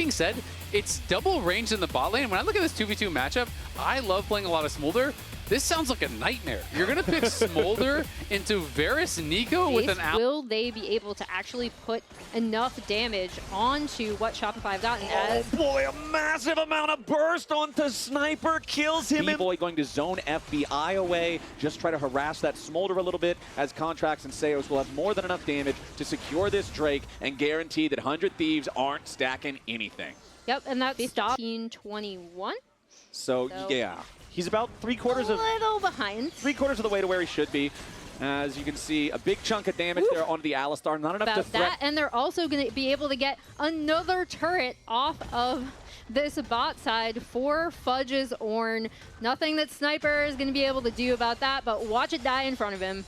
being said, it's double range in the bot lane. When I look at this 2v2 matchup, I love playing a lot of Smolder. This sounds like a nightmare. You're going to pick Smolder into Varus Nico with an out. Will they be able to actually put enough damage onto what Shopify have gotten as? Oh boy, a massive amount of burst onto Sniper, kills him. B-Boy going to zone FBI away, just try to harass that Smolder a little bit, as Contracts and Seos will have more than enough damage to secure this Drake and guarantee that 100 Thieves aren't stacking anything. Yep, and that's 15-21. So yeah. He's about three-quarters of the way to where he should be. As you can see, a big chunk of damage there onto the Alistar. Not enough to threat. And they're also going to be able to get another turret off of this bot side for Fudge's Ornn. Nothing that Sniper is going to be able to do about that, but watch it die in front of him.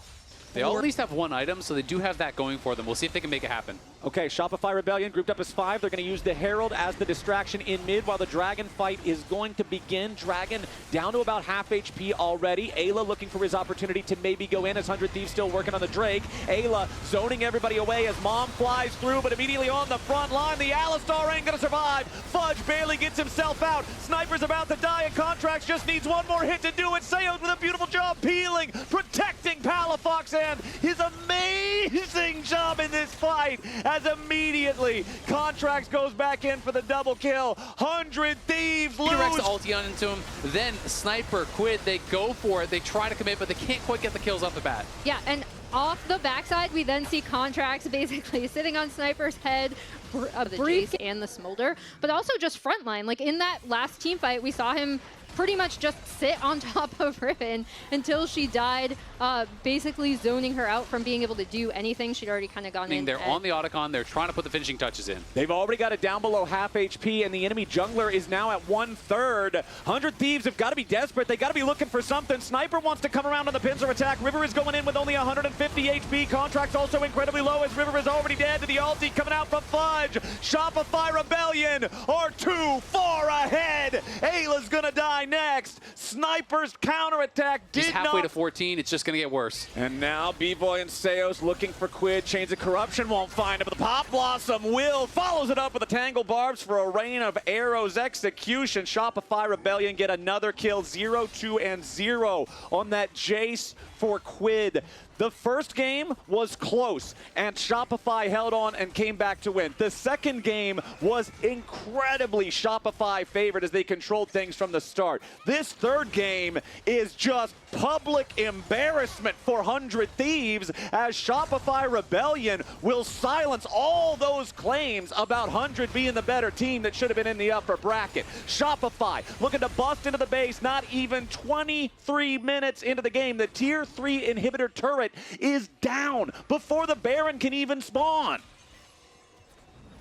They all at least have one item, so they do have that going for them. We'll see if they can make it happen. Okay, Shopify Rebellion grouped up as 5. They're going to use the Herald as the distraction in mid while the Dragon fight is going to begin. Dragon down to about half HP already. Ayla looking for his opportunity to maybe go in as 100 Thieves still working on the Drake. Ayla zoning everybody away as Mom flies through, but immediately on the front line, the Alistar ain't going to survive. Fudge barely gets himself out. Sniper's about to die, and Contracts just needs one more hit to do it. Seos with a beautiful job peeling, protecting Palafox, and his amazing job in this fight as immediately Contracts goes back in for the double kill. 100 Thieves lose. Directs the ulti on into him. Then Sniper, Quid, they go for it. They try to commit, but they can't quite get the kills off the bat. Yeah, and off the backside, we then see Contracts basically sitting on Sniper's head, the Jace and the Smolder, but also just frontline. Like in that last team fight, we saw him pretty much just sit on top of Riven until she died, basically zoning her out from being able to do anything. She'd already kind of gone in. They're on the Otacon. They're trying to put the finishing touches in. They've already got it down below half HP, and the enemy jungler is now at 1/3. 100 Thieves have got to be desperate. They got to be looking for something. Sniper wants to come around on the pincer attack. River is going in with only 150 HP. Contracts also incredibly low as River is already dead to the ulti coming out from Fudge. Shopify Rebellion are too far ahead. Ayla's going to die next. Sniper's counterattack did He's halfway to 14. It's just going to get worse. And now B-Boy and Seos looking for Quid. Chains of Corruption won't find him, but the Pop Blossom will. Follows it up with the Tangle Barbs for a rain of arrows. Execution. Shopify Rebellion get another kill. 0, 2, and 0 on that Jace for Quid. The first game was close, and Shopify held on and came back to win. The second game was incredibly Shopify favored as they controlled things from the start. This third game is just public embarrassment for 100 Thieves as Shopify Rebellion will silence all those claims about 100 being the better team that should have been in the upper bracket. Shopify looking to bust into the base, not even 23 minutes into the game. The tier 3 inhibitor turret is down before the Baron can even spawn.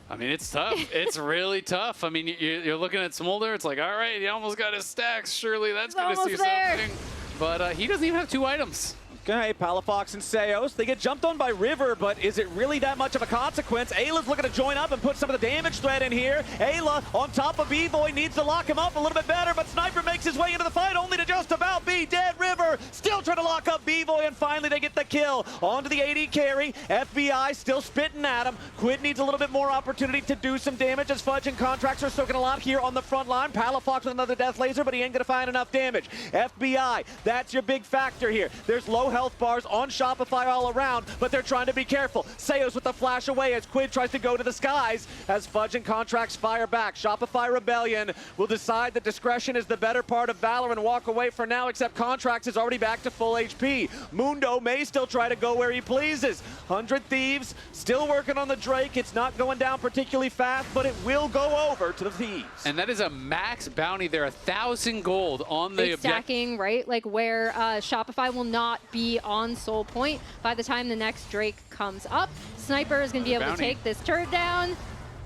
I mean, it's tough. It's really tough. I mean, you're looking at Smolder. It's like, all right, he almost got his stacks. Surely that's going to see something. But he doesn't even have 2 items. Okay, Palafox and Seos, they get jumped on by River, but is it really that much of a consequence? Ayla's looking to join up and put some of the damage threat in here. Ayla on top of B-Boy needs to lock him up a little bit better, but Sniper makes his way into the fight only to just about be dead. River still trying to lock up B-Boy, and finally they get the kill. Onto the AD carry. FBI still spitting at him. Quid needs a little bit more opportunity to do some damage as Fudge and Contracts are soaking a lot here on the front line. Palafox with another death laser, but he ain't going to find enough damage. FBI, that's your big factor here. There's low health bars on Shopify all around, but they're trying to be careful. Seos with the flash away as Quid tries to go to the skies as Fudge and Contracts fire back. Shopify Rebellion will decide that discretion is the better part of valor and walk away for now, except Contracts is already back to full HP. Mundo may still try to go where he pleases. 100 Thieves still working on the Drake. It's not going down particularly fast, but it will go over to the Thieves. And that is a max bounty there, 1,000 gold on the stacking, right? Like where Shopify will not be on soul point by the time the next Drake comes up. Sniper is going to be able to take this turret down.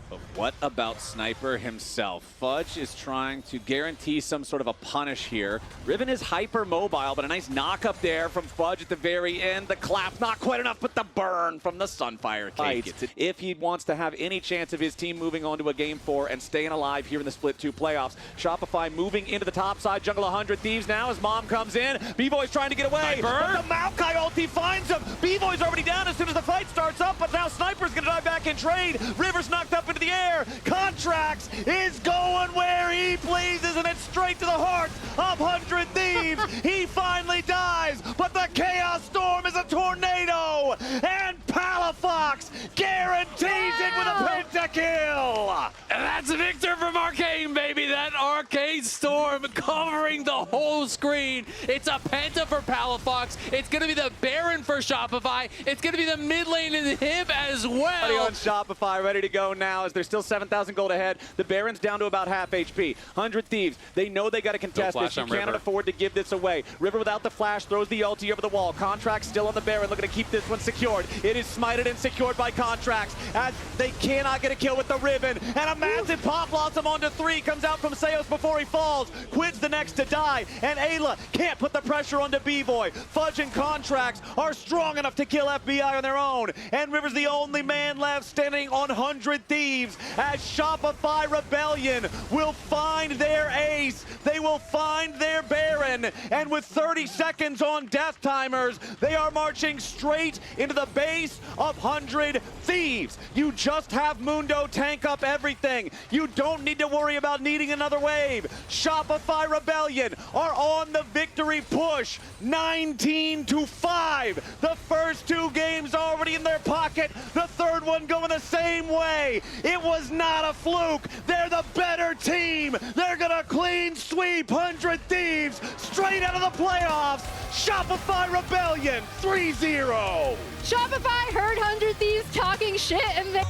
But what about Sniper himself? Fudge is trying to guarantee some sort of a punish here. Riven is hyper mobile, but a nice knock up there from Fudge at the very end. The clap, not quite enough, but the burn from the Sunfire Cake. If he wants to have any chance of his team moving on to a Game 4 and staying alive here in the Split 2 playoffs. Shopify moving into the top side, jungle 100 Thieves now as Mom comes in. B-Boy's trying to get away, but the Maokai ulti finds him. B-Boy's already down as soon as the fight starts up, but now Sniper's going to die back in trade. River's knocked up into the air. there. Contracts is going where he pleases, and it's straight to the heart of 100 Thieves. He finally dies, but the Chaos Storm is a tornado, and Palafox guarantees it with a pentakill. And that's Victor from Arcane, baby. That Arcane Storm covering the whole screen. It's a penta for Palafox. It's going to be the Baron for Shopify. It's going to be the mid lane in him as well. On Shopify, ready to go now as there's still 7,000 gold ahead. The Baron's down to about half HP. 100 Thieves, they know they got to contest this. You cannot afford to give this away. River without the flash throws the ulti over the wall. Contracts still on the Baron, looking to keep this one secured. It is smited and secured by Contracts as they cannot get a kill with the Ribbon. And a massive pop blossom onto 3 comes out from Seos before he falls. Quid's the next to die, and Ayla can't put the pressure onto B-Boy. Fudge and Contracts are strong enough to kill FBI on their own, and River's the only man left standing on 100 Thieves as Shopify Rebellion will find their ace. They will find their Baron, and with 30 seconds on death timers, they are marching straight into the base of 100 Thieves. You just have Mundo tank up everything. You don't need to worry about needing another wave. Shopify Rebellion are on the victory push, 19-5. The first 2 games already in their pocket, the third one going the same way. It was not a fluke. They're the better team. They're gonna clean sweep 100 Thieves straight out of the playoffs. Shopify Rebellion 3-0. Shopify heard 100 Thieves talking shit and they